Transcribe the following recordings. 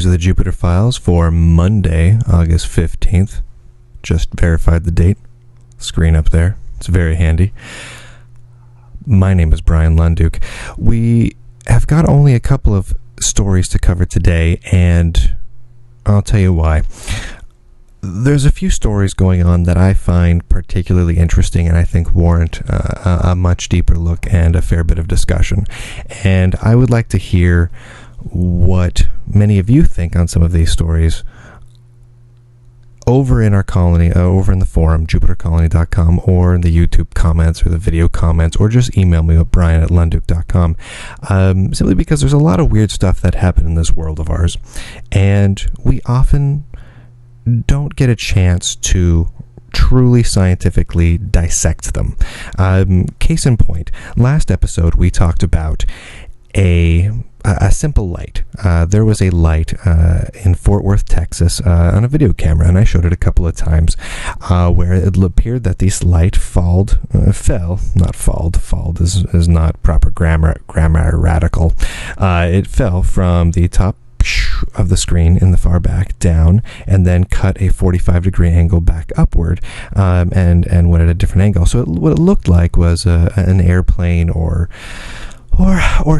These are the Jupiter files for Monday, August 15th. Just verified the date. Screen up there. It's very handy. My name is Brian Lunduke. We have got only a couple of stories to cover today, and I'll tell you why. There's a few stories going on that I find particularly interesting and I think warrant a much deeper look and a fair bit of discussion. And I would like to hear what many of you think on some of these stories over in our colony, over in the forum, jupitercolony.com, or in the YouTube comments or the video comments, or just email me at brian@lunduke.com, simply because there's a lot of weird stuff that happen in this world of ours, and we often don't get a chance to truly scientifically dissect them. Case in point, last episode we talked about a simple light. There was a light in Fort Worth, Texas, on a video camera, and I showed it a couple of times, where it appeared that this light fell, not falled. Falled is not proper grammatical. It fell from the top of the screen in the far back down, and then cut a 45-degree angle back upward, and went at a different angle. So what it looked like was an airplane or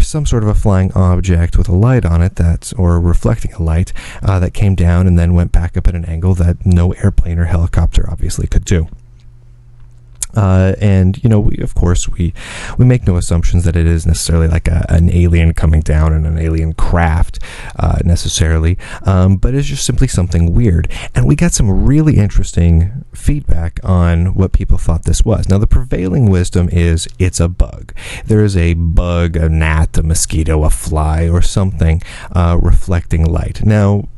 some sort of a flying object with a light on it or reflecting a light that came down and then went back up at an angle that no airplane or helicopter obviously could do. And we make no assumptions that it is necessarily like an alien coming down in an alien craft necessarily, but it's just simply something weird. And we got some really interesting feedback on what people thought this was. Now, the prevailing wisdom is it's a bug. There is a bug, a gnat, a mosquito, a fly, or something reflecting light. Now,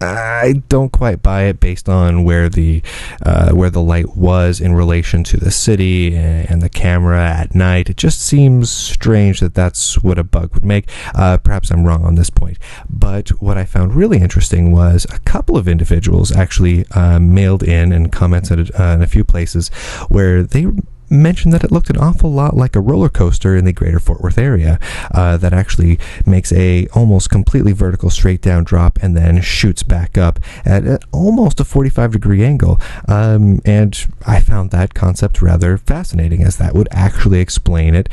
I don't quite buy it based on where the light was in relation to the city and the camera at night. It just seems strange that that's what a bug would make. Perhaps I'm wrong on this point. But what I found really interesting was a couple of individuals actually mailed in and commented in a few places where they mentioned that it looked an awful lot like a roller coaster in the greater Fort Worth area that actually makes a almost completely vertical straight down drop and then shoots back up at almost a 45-degree angle. And I found that concept rather fascinating, as that would actually explain it,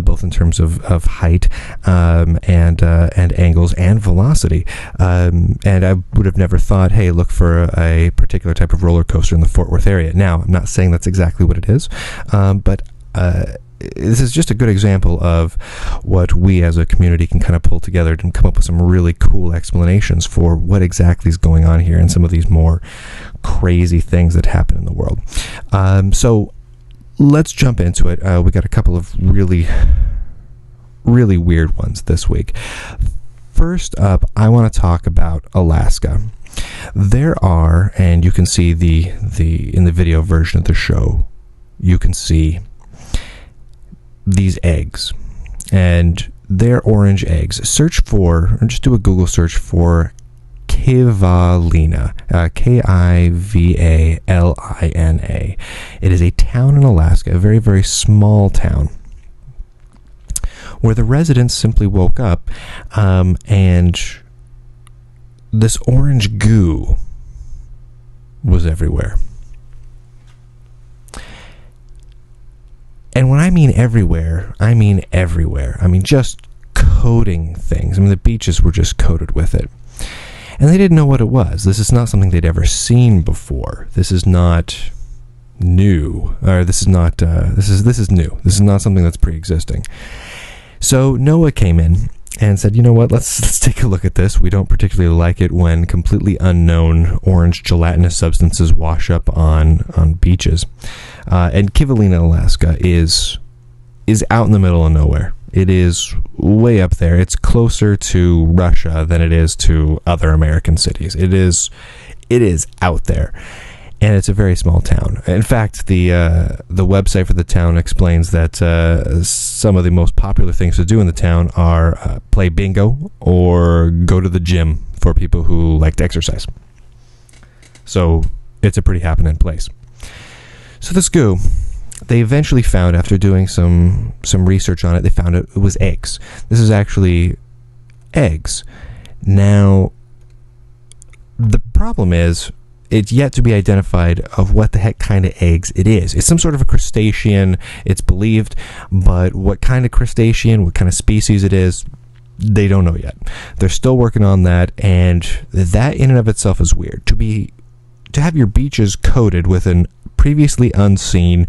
both in terms of height and angles and velocity. And I would have never thought, hey, look for a particular type of roller coaster in the Fort Worth area. Now, I'm not saying that's exactly what it is. But this is just a good example of what we as a community can kind of pull together and come up with some really cool explanations for what exactly is going on here and some of these more crazy things that happen in the world. So let's jump into it. We got a couple of really, really weird ones this week. First up, I want to talk about Alaska. There are, and you can see in the video version of the show, you can see these eggs, and they're orange eggs. Just do a Google search for Kivalina, Kivalina. It is a town in Alaska, a very, very small town, where the residents simply woke up, and this orange goo was everywhere. And when I mean everywhere, I mean everywhere. I mean just coating things. I mean, the beaches were just coated with it. And they didn't know what it was. This is not something they'd ever seen before. This is not new. Or this is not, this is new. This is not something that's pre-existing. So NOAA came in and said, you know what, let's take a look at this. We don't particularly like it when completely unknown orange gelatinous substances wash up on beaches. And Kivalina, Alaska is out in the middle of nowhere. It is way up there. It's closer to Russia than it is to other American cities. It is out there. And it's a very small town. In fact, the website for the town explains that some of the most popular things to do in the town are play bingo or go to the gym for people who like to exercise. So it's a pretty happening place. So this goo, they eventually found, after doing some research on it, they found it was eggs. This is actually eggs. Now, problem is, it's yet to be identified of what the heck kind of eggs it is. It's some sort of a crustacean, it's believed, but what kind of crustacean, what kind of species it is, they don't know yet. They're still working on that, and that in and of itself is weird. To have your beaches coated with an previously unseen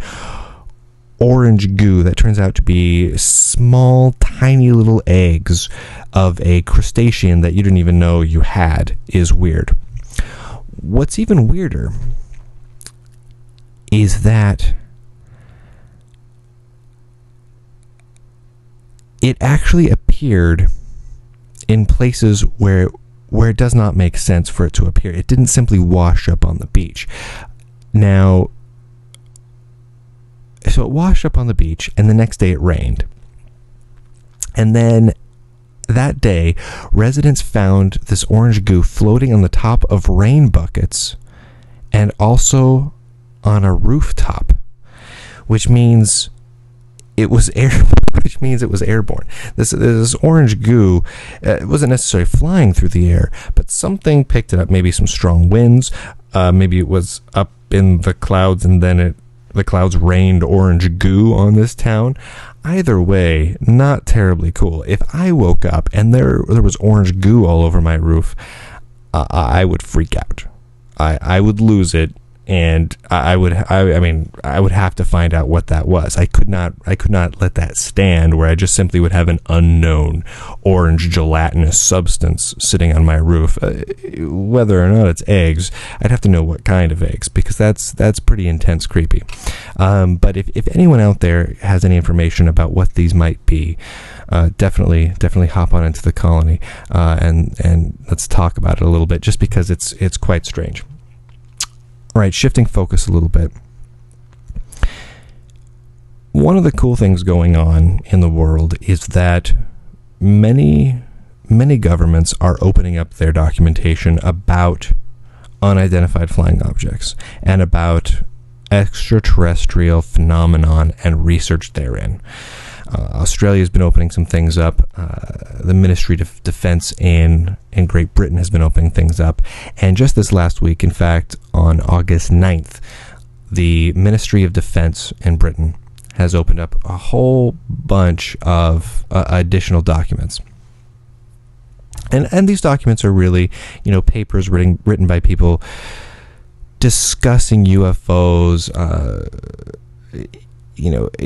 orange goo that turns out to be small, tiny little eggs of a crustacean that you didn't even know you had is weird. What's even weirder is that it actually appeared in places where it does not make sense for it to appear. It didn't simply wash up on the beach. Now, so it washed up on the beach, and the next day it rained. And then that day, residents found this orange goo floating on the top of rain buckets and also on a rooftop, which means it was airborne. This orange goo, it wasn't necessarily flying through the air, but something picked it up. Maybe some strong winds. Maybe it was up in the clouds, and then the clouds rained orange goo on this town. Either way, not terribly cool. If I woke up and there was orange goo all over my roof, I would freak out. I would lose it, and I would have to find out what that was. I could not let that stand where I just simply would have an unknown orange gelatinous substance sitting on my roof. Whether or not it's eggs, I'd have to know what kind of eggs, because that's pretty intense creepy. But if anyone out there has any information about what these might be, definitely hop on into the colony and let's talk about it a little bit, just because it's quite strange. All right, shifting focus a little bit. One of the cool things going on in the world is that many governments are opening up their documentation about unidentified flying objects and about extraterrestrial phenomenon and research therein. Australia's been opening some things up. The Ministry of Defense in Great Britain has been opening things up. And just this last week, in fact, on August 9th, the Ministry of Defense in Britain has opened up a whole bunch of additional documents. And these documents are really, papers written by people discussing UFOs,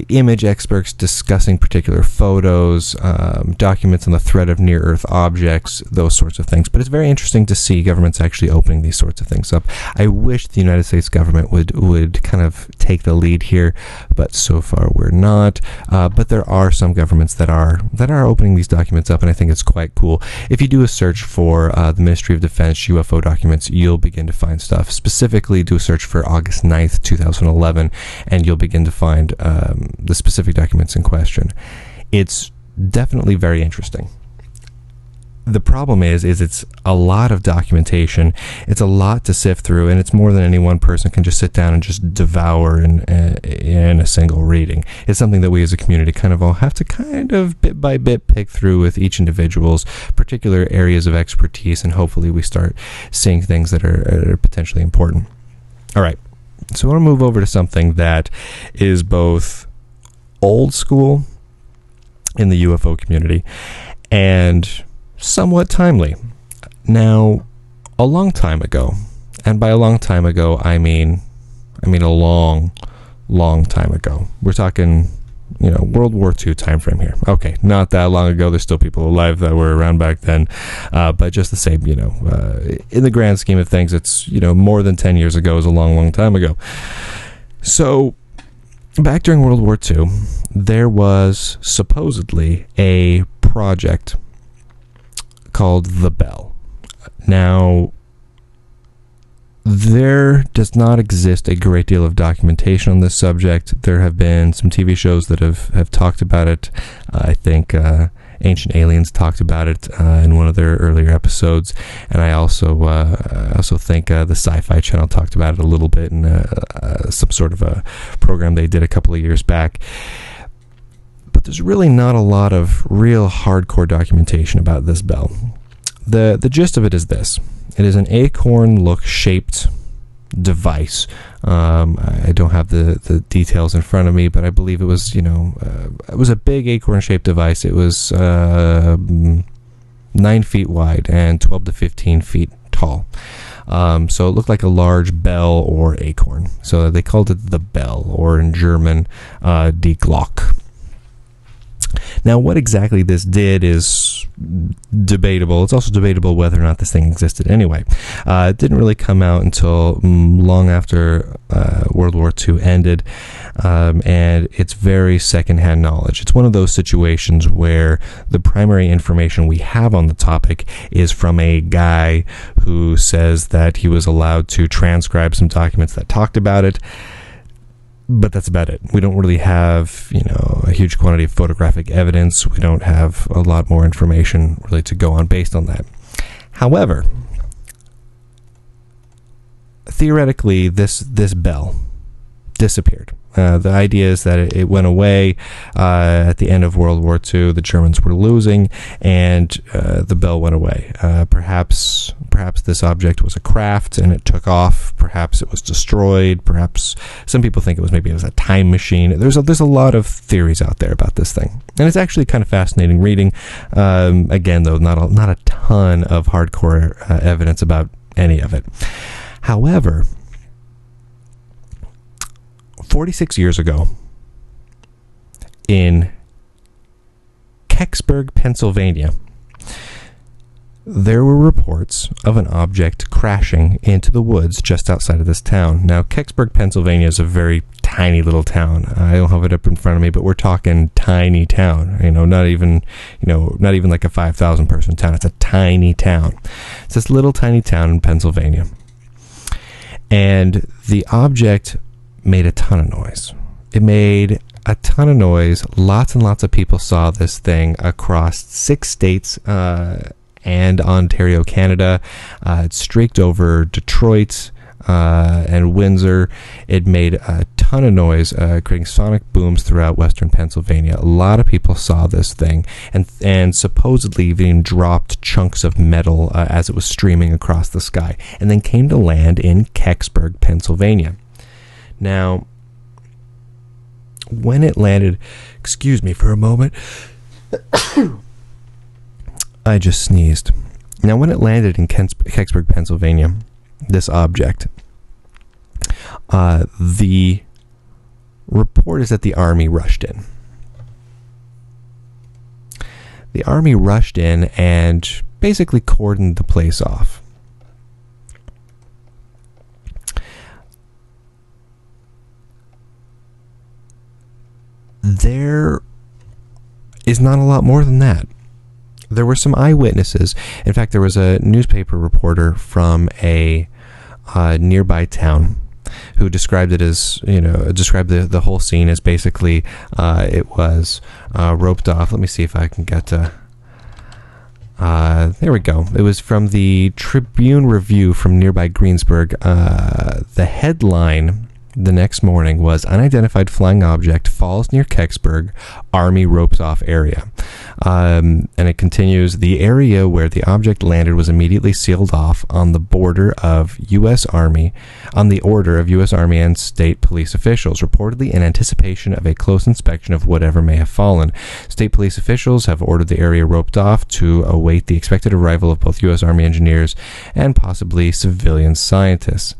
image experts discussing particular photos, documents on the threat of near-Earth objects, those sorts of things. But it's very interesting to see governments actually opening these sorts of things up. I wish the United States government would kind of take the lead here, but so far we're not. But there are some governments that are opening these documents up, and I think it's quite cool. If you do a search for the Ministry of Defense UFO documents, you'll begin to find stuff. Specifically, do a search for August 9th, 2011, and you'll begin to find the specific documents in question. It's definitely very interesting. The problem is it's a lot of documentation. It's a lot to sift through, and it's more than any one person can just sit down and just devour in a single reading. It's something that we as a community kind of all have to kind of bit by bit pick through with each individual's particular areas of expertise, and hopefully we start seeing things that are potentially important. All right. So I want to move over to something that is both old school in the UFO community and somewhat timely. Now, a long time ago, and by a long time ago, I mean a long time ago. We're talking, World War II time frame here. Okay, not that long ago. There's still people alive that were around back then. But just the same, in the grand scheme of things, it's, more than 10 years ago is a long time ago. So back during World War II, there was supposedly a project called the Bell. Now, there does not exist a great deal of documentation on this subject. There have been some TV shows that have talked about it. I think Ancient Aliens talked about it in one of their earlier episodes, and I also think the Sci-Fi Channel talked about it a little bit in some sort of a program they did a couple of years back. But there's really not a lot of real hardcore documentation about this bell. The gist of it is this. It is an acorn-look shaped device. I don't have the details in front of me, but I believe it was, it was a big acorn-shaped device. It was 9 feet wide and 12 to 15 feet tall. So it looked like a large bell or acorn. So they called it the bell, or in German, die Glock. Now, what exactly this did is debatable. It's also debatable whether or not this thing existed anyway. It didn't really come out until long after World War II ended, and it's very secondhand knowledge. It's one of those situations where the primary information we have on the topic is from a guy who says that he was allowed to transcribe some documents that talked about it. But that's about it. We don't really have, a huge quantity of photographic evidence. We don't have a lot more information really to go on based on that. However, theoretically, this bell disappeared. The idea is that it went away at the end of World War II. The Germans were losing, and the bell went away. Perhaps this object was a craft and it took off. Perhaps it was destroyed. Perhaps some people think it was a time machine. There's a lot of theories out there about this thing, and it's actually kind of fascinating reading. Again, though, not a ton of hardcore evidence about any of it. However, 46 years ago, in Kecksburg, Pennsylvania, there were reports of an object crashing into the woods just outside of this town. Now, Kecksburg, Pennsylvania is a very tiny little town. I don't have it up in front of me, but we're talking tiny town. Not even like a 5,000 person town. It's a tiny town. It's this little tiny town in Pennsylvania. And the object made a ton of noise. It made a ton of noise. Lots and lots of people saw this thing across 6 states and Ontario, Canada. It streaked over Detroit and Windsor. It made a ton of noise, creating sonic booms throughout western Pennsylvania. A lot of people saw this thing, and supposedly even dropped chunks of metal as it was streaming across the sky, and then came to land in Kecksburg, Pennsylvania. Now, when it landed, excuse me for a moment, I just sneezed. Now, when it landed in Kecksburg, Pennsylvania, this object, the report is that the Army rushed in. The Army rushed in and basically cordoned the place off. There is not a lot more than that. There were some eyewitnesses. In fact, there was a newspaper reporter from a nearby town who described it as, described the whole scene as basically it was roped off. Let me see if I can get to... there we go. It was from the Tribune Review from nearby Greensburg. The headline the next morning was "Unidentified Flying Object Falls Near Kecksburg, Army Ropes Off Area." And it continues, "The area where the object landed was immediately sealed off on the order of U.S. Army and state police officials, reportedly in anticipation of a close inspection of whatever may have fallen. State police officials have ordered the area roped off to await the expected arrival of both U.S. Army engineers and possibly civilian scientists."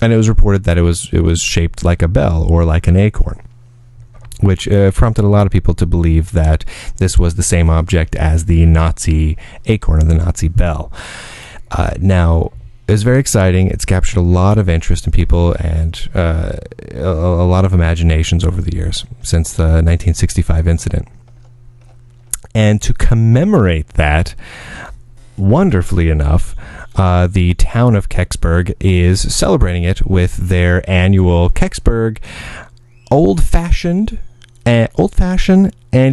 And it was reported that it was shaped like a bell or like an acorn, which prompted a lot of people to believe that this was the same object as the Nazi acorn or the Nazi bell. Now, it was very exciting. It's captured a lot of interest in people and a lot of imaginations over the years since the 1965 incident. And to commemorate that, wonderfully enough, the town of Kecksburg is celebrating it with their annual Kecksburg Old-Fashioned and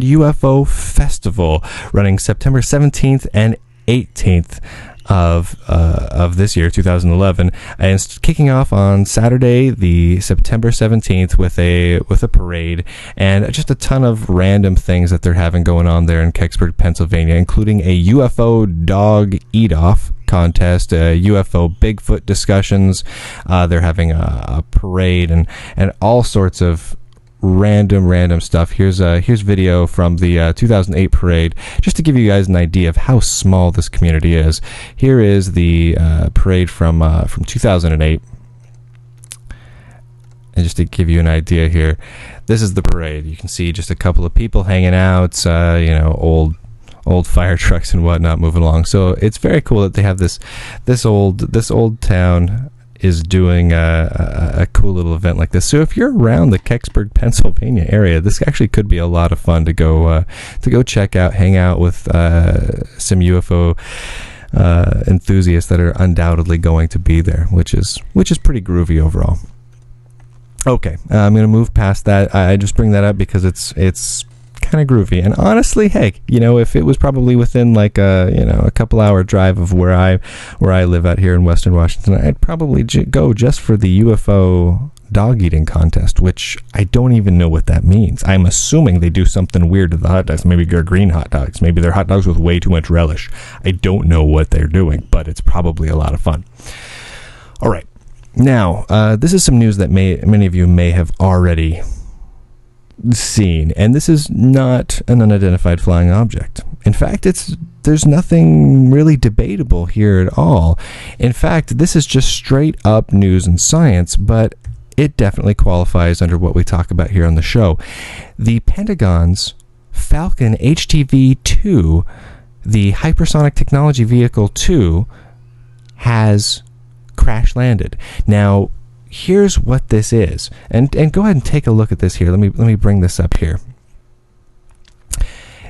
UFO Festival, running September 17th and 18th. of this year, 2011, and it's kicking off on Saturday, the September 17th, with a parade and just a ton of random things that they're having going on there in Kecksburg, Pennsylvania, including a UFO dog eat-off contest, UFO Bigfoot discussions. They're having a parade and all sorts of random stuff. Here's video from the 2008 parade, just to give you guys an idea of how small this community is. Here is the parade from 2008, and just to give you an idea here, this is the parade. You can see just a couple of people hanging out, old fire trucks and whatnot moving along. So it's very cool that they have this old town is doing a cool little event like this. So if you're around the Kecksburg, Pennsylvania area, this actually could be a lot of fun to go check out, hang out with some UFO enthusiasts that are undoubtedly going to be there, which is pretty groovy overall. Okay, I'm going to move past that. I just bring that up because it's kind of groovy, and honestly, hey, if it was probably within like a couple hour drive of where I live out here in Western Washington, I'd probably go just for the UFO dog eating contest, which I don't even know what that means. I'm assuming they do something weird to the hot dogs. Maybe they're green hot dogs, maybe they're hot dogs with way too much relish. I don't know what they're doing, but it's probably a lot of fun. All right, now this is some news that many of you may have already seen, and this is not an unidentified flying object. In fact, there's nothing really debatable here at all. In fact, this is just straight up news and science, but it definitely qualifies under what we talk about here on the show. The Pentagon's Falcon HTV-2, the Hypersonic Technology Vehicle 2, has crash landed. Now, here's what this is, and go ahead and take a look at this here. Let me bring this up here.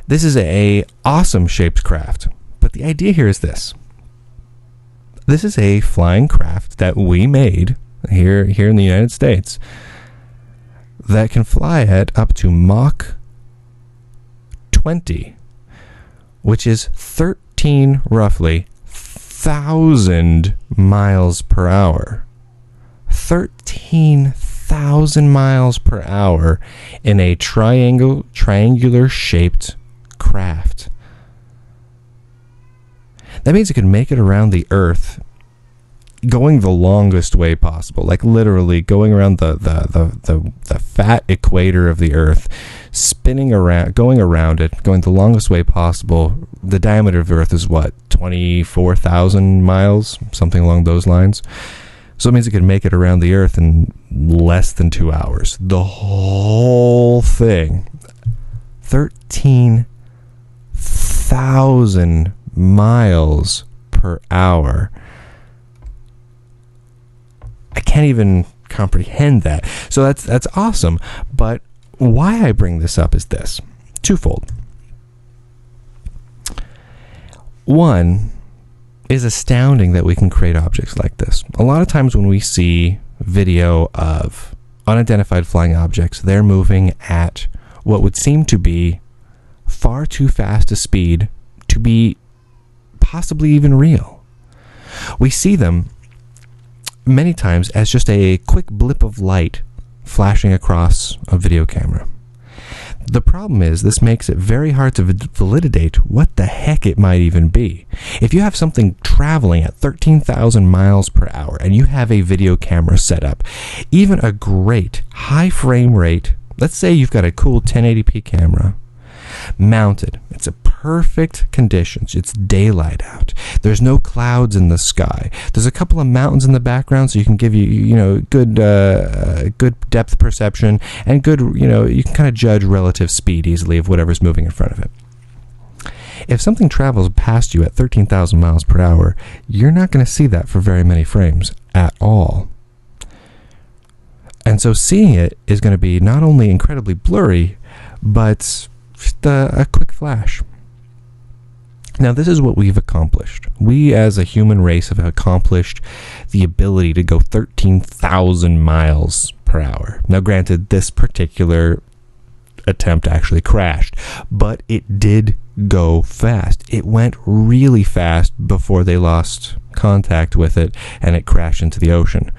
This is a awesome shaped craft, but the idea here is this. This is a flying craft that we made here in the United States that can fly at up to Mach 20, which is 13 roughly 1,000 miles per hour. 13,000 miles per hour in a triangular shaped craft. That means it could make it around the Earth going the longest way possible, like literally going around the fat equator of the Earth, spinning around, going around it, going the longest way possible. The diameter of the Earth is what, 24,000 miles, something along those lines. So it means it could make it around the Earth in less than 2 hours. The whole thing. 13,000 miles per hour. I can't even comprehend that. So that's awesome. But why I bring this up is this. Twofold. One, is astounding that we can create objects like this. A lot of times when we see video of unidentified flying objects, they're moving at what would seem to be far too fast a speed to be possibly even real. We see them many times as just a quick blip of light flashing across a video camera. The problem is this makes it very hard to validate what the heck it might even be. If you have something traveling at 13,000 miles per hour and you have a video camera set up, even a great high frame rate, let's say you've got a cool 1080p camera mounted, it's a perfect conditions, it's daylight out, there's no clouds in the sky, there's a couple of mountains in the background so you can give you good depth perception and good, you can kind of judge relative speed easily of whatever's moving in front of it. If something travels past you at 13,000 miles per hour, you're not going to see that for very many frames at all. And so seeing it is going to be not only incredibly blurry, but just a quick flash. Now, this is what we've accomplished. We as a human race have accomplished the ability to go 13,000 miles per hour. Now, granted, this particular attempt actually crashed, but it did go fast. It went really fast before they lost contact with it and it crashed into the ocean.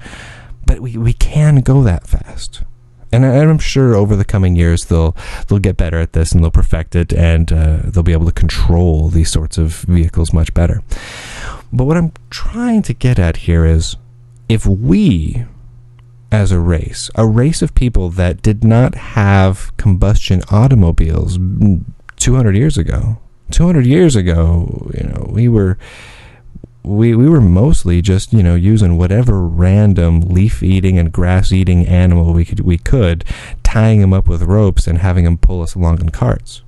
But we can go that fast. And I'm sure over the coming years they'll get better at this and they'll perfect it, and they'll be able to control these sorts of vehicles much better. But what I'm trying to get at here is, if we, as a race of people that did not have combustion automobiles 200 years ago, we were mostly just, using whatever random leaf-eating and grass-eating animal we could, tying them up with ropes and having them pull us along in carts.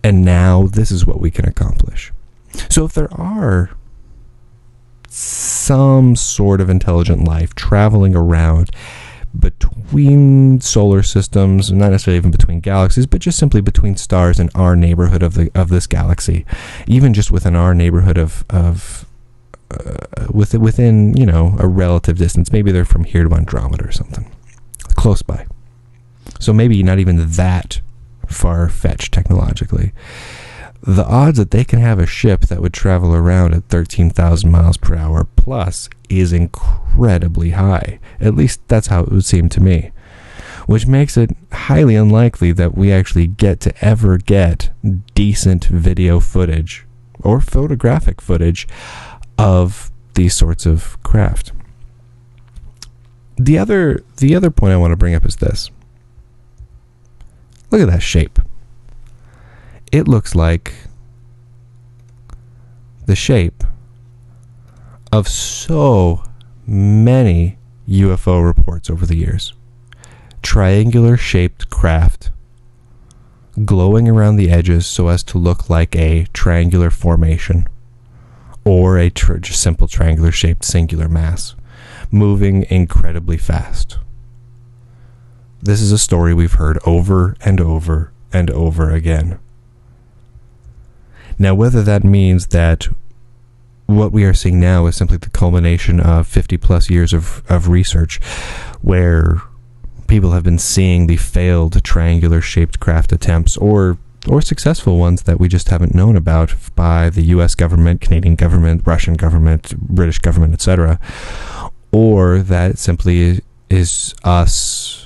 And now this is what we can accomplish. So if there are some sort of intelligent life traveling around between solar systems, not necessarily even between galaxies, but just simply between stars in our neighborhood of this galaxy, even just within our neighborhood within a relative distance. Maybe they're from here to Andromeda or something, close by. So maybe not even that far-fetched technologically. The odds that they can have a ship that would travel around at 13,000 miles per hour plus is incredibly high. At least that's how it would seem to me. Which makes it highly unlikely that we actually ever get decent video footage or photographic footage of these sorts of craft. The other point I want to bring up is this. Look at that shape. It looks like the shape of so many UFO reports over the years. Triangular shaped craft glowing around the edges so as to look like a triangular formation or a just simple triangular shaped singular mass moving incredibly fast. This is a story we've heard over and over and over again. Now, whether that means that what we are seeing now is simply the culmination of 50 plus years of research where people have been seeing the failed triangular shaped craft attempts or successful ones that we just haven't known about by the US government, Canadian government, Russian government, British government, etc., or that it simply is us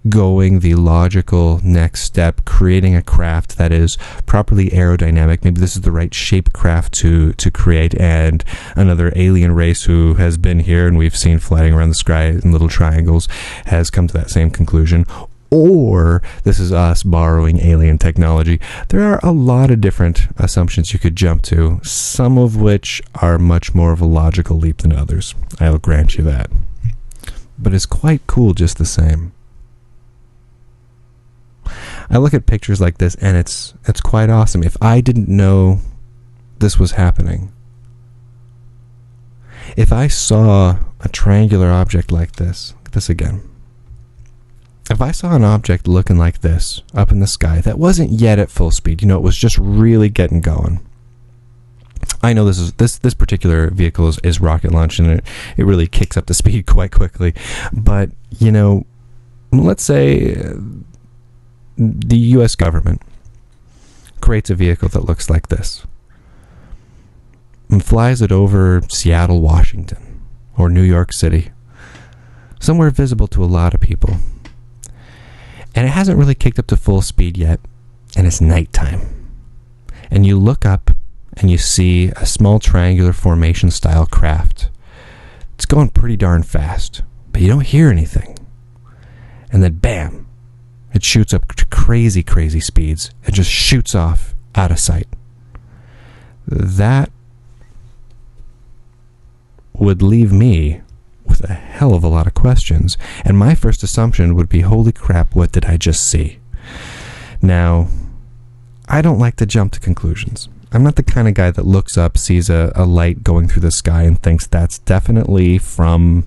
going the logical next step, creating a craft that is properly aerodynamic. Maybe this is the right shape craft to create, and another alien race who has been here and we've seen flying around the sky in little triangles has come to that same conclusion. Or this is us borrowing alien technology. There are a lot of different assumptions you could jump to, some of which are much more of a logical leap than others. I'll grant you that. But it's quite cool just the same. I look at pictures like this and it's quite awesome. If I didn't know this was happening, if I saw a triangular object like this, look at this again. If I saw an object looking like this up in the sky that wasn't yet at full speed, it was just really getting going. I know this particular vehicle is rocket launched and it really kicks up the speed quite quickly. But, let's say the US government creates a vehicle that looks like this and flies it over Seattle, Washington, or New York City, somewhere visible to a lot of people. And it hasn't really kicked up to full speed yet, and it's nighttime. And you look up and you see a small triangular formation style craft. It's going pretty darn fast, but you don't hear anything. And then bam! It shoots up to crazy, crazy speeds. It just shoots off out of sight. That would leave me with a hell of a lot of questions. And my first assumption would be, holy crap, what did I just see? Now, I don't like to jump to conclusions. I'm not the kind of guy that looks up, sees a light going through the sky and thinks that's definitely from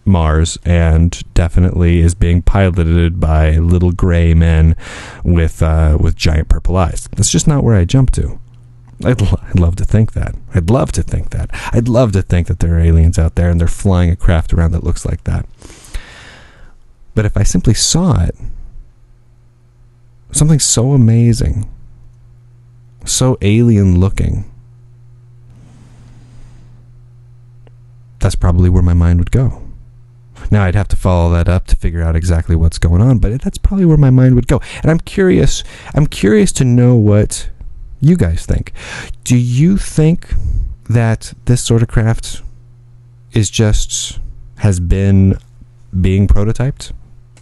Mars and definitely is being piloted by little gray men with giant purple eyes. That's just not where I jump to. I'd love to think that. I'd love to think that. I'd love to think that there are aliens out there and they're flying a craft around that looks like that. But if I simply saw it something so amazing, so alien looking, that's probably where my mind would go. Now, I'd have to follow that up to figure out exactly what's going on, but that's probably where my mind would go. And I'm curious to know what you guys think. Do you think that this sort of craft has been being prototyped,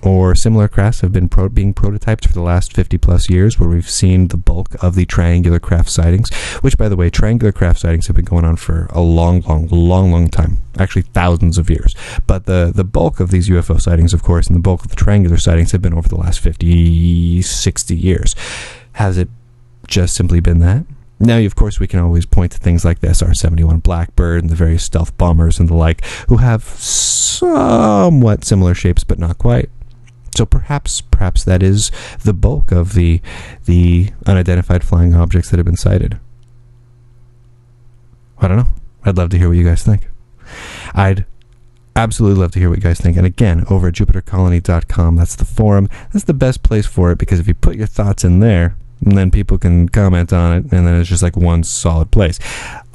or similar crafts have been being prototyped for the last 50 plus years, where we've seen the bulk of the triangular craft sightings, which, by the way, triangular craft sightings have been going on for a long time, actually thousands of years. But the bulk of these UFO sightings, of course, and the bulk of the triangular sightings have been over the last 50, 60 years. Has it just simply been that? Now, of course, we can always point to things like the SR-71 Blackbird and the various stealth bombers and the like, who have somewhat similar shapes, but not quite. So perhaps that is the bulk of the unidentified flying objects that have been sighted. I don't know. I'd love to hear what you guys think. I'd absolutely love to hear what you guys think. And again, over at jupitercolony.com, that's the forum. That's the best place for it, because if you put your thoughts in there, and then people can comment on it, and then it's just like one solid place.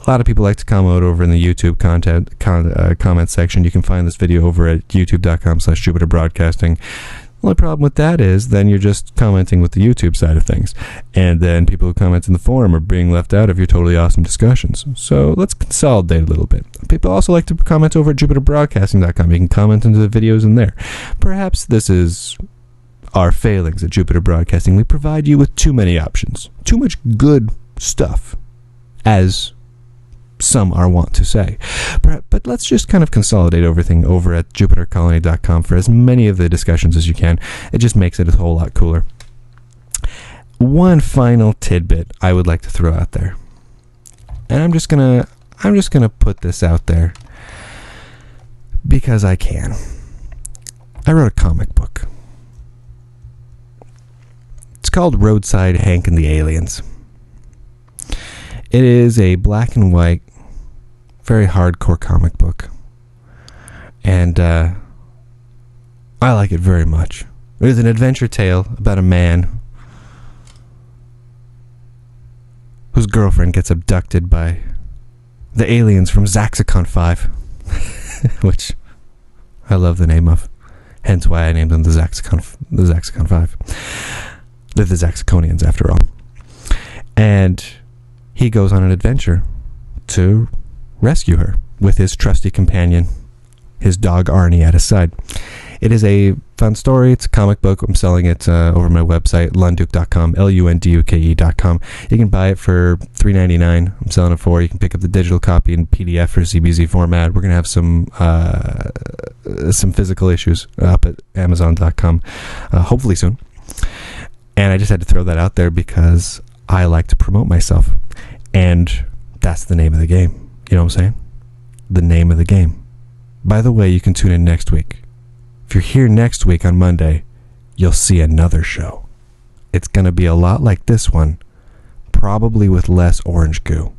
A lot of people like to comment over in the YouTube comment section. You can find this video over at youtube.com/JupiterBroadcasting. The only problem with that is then you're just commenting with the YouTube side of things. And then people who comment in the forum are being left out of your totally awesome discussions. So let's consolidate a little bit. People also like to comment over at JupiterBroadcasting.com. You can comment into the videos in there. Perhaps this is our failings at Jupiter Broadcasting. We provide you with too many options. Too much good stuff, as some are wont to say. But let's just kind of consolidate everything over at jupitercolony.com for as many of the discussions as you can. It just makes it a whole lot cooler. One final tidbit I would like to throw out there. And I'm just gonna put this out there because I can. I wrote a comic book. It's called Roadside Hank and the Aliens. It is a black and white, very hardcore comic book. And I like it very much. It is an adventure tale about a man whose girlfriend gets abducted by the aliens from Zaxxon 5, which I love the name of. Hence why I named them the Zaxxon 5. They're the Zaxxonians, after all. And he goes on an adventure to rescue her with his trusty companion, his dog Arnie, at his side. It is a fun story. It's a comic book. I'm selling it over my website, lunduke.com, LUNDUKE.com. You can buy it for $3.99. I'm selling it for. You can pick up the digital copy in PDF or CBZ format. We're going to have some physical issues up at Amazon.com, hopefully soon. And I just had to throw that out there because I like to promote myself. And that's the name of the game. You know what I'm saying? The name of the game. By the way, you can tune in next week. If you're here next week on Monday, you'll see another show. It's going to be a lot like this one, probably with less orange goo.